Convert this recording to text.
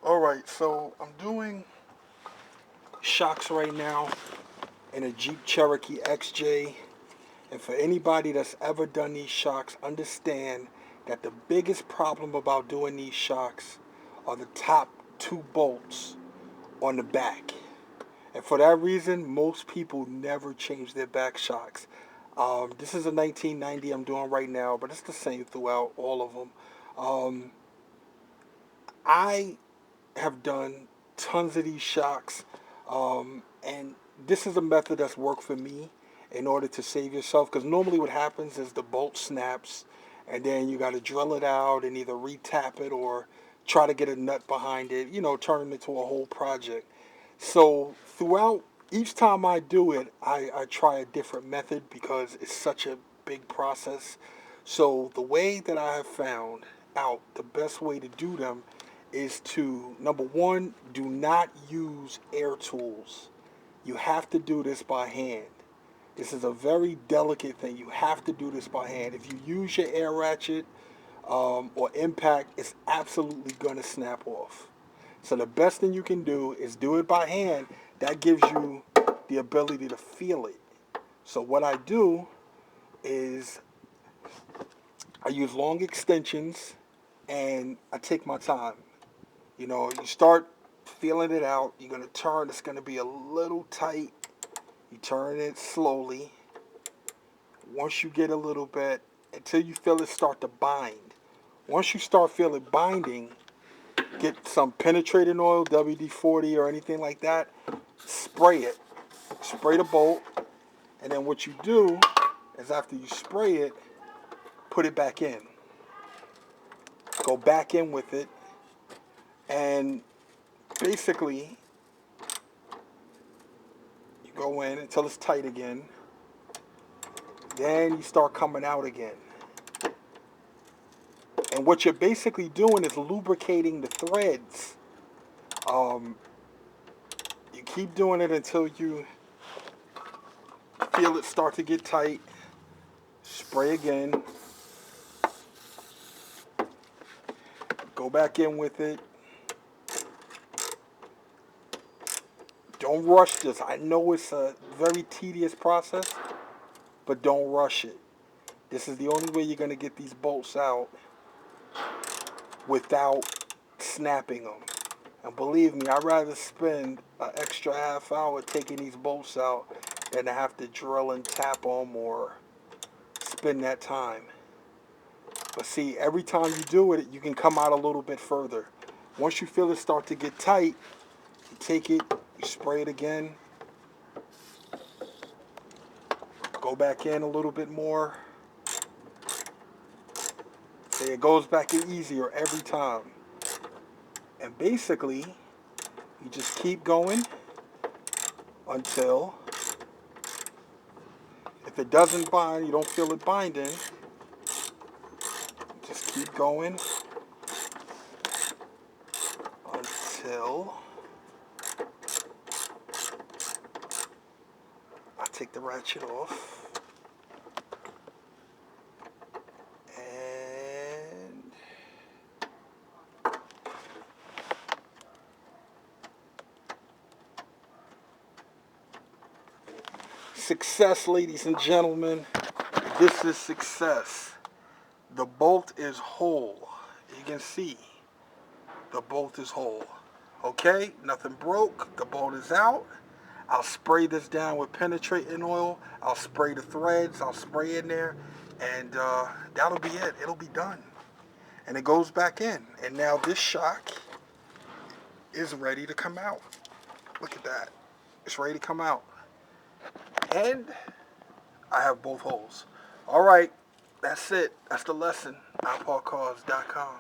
Alright, so I'm doing shocks right now in a Jeep Cherokee XJ. And for anybody that's ever done these shocks, understand that the biggest problem about doing these shocks are the top two bolts on the back. And for that reason, most people never change their back shocks. This is a 1990 I'm doing right now, but it's the same throughout all of them. I have done tons of these shocks, and this is a method that's worked for me in order to save yourself, because normally what happens is the bolt snaps and then you got to drill it out and either re-tap it or try to get a nut behind it, turn it into a whole project. So throughout each time I do it, I try a different method because it's such a big process. So the way that I have found out the best way to do them is to, number one, do not use air tools. You have to do this by hand. This is a very delicate thing. You have to do this by hand. If you use your air ratchet or impact, it's absolutely going to snap off. So the best thing you can do is do it by hand. That gives you the ability to feel it. So what I do is I use long extensions and I take my time. You start feeling it out. You're going to turn. It's going to be a little tight. You turn it slowly. Once you get a little bit, until you feel it start to bind. Once you start feeling binding, get some penetrating oil, WD-40 or anything like that. Spray it. Spray the bolt. And then what you do is after you spray it, put it back in. Go back in with it. And basically, you go in until it's tight again. Then you start coming out again. And what you're basically doing is lubricating the threads. You keep doing it until you feel it start to get tight. Spray again. Go back in with it. Don't rush this. I know it's a very tedious process, but don't rush it. This is the only way you're going to get these bolts out without snapping them. And believe me, I'd rather spend an extra half hour taking these bolts out than to have to drill and tap them or spend that time. But see, every time you do it, you can come out a little bit further. Once you feel it start to get tight, you take it, you spray it again, go back in a little bit more. See, it goes back in easier every time. And basically, you just keep going until, if it doesn't bind, you don't feel it binding, just keep going until I take the ratchet off. And success, ladies and gentlemen. This is success. The bolt is whole. You can see the bolt is whole. Okay, nothing broke. The bolt is out. I'll spray this down with penetrating oil. I'll spray the threads. I'll spray in there. And that'll be it. It'll be done. And it goes back in. And now this shock is ready to come out. Look at that. It's ready to come out. And I have both holes. All right. That's it. That's the lesson. iPodcars.com.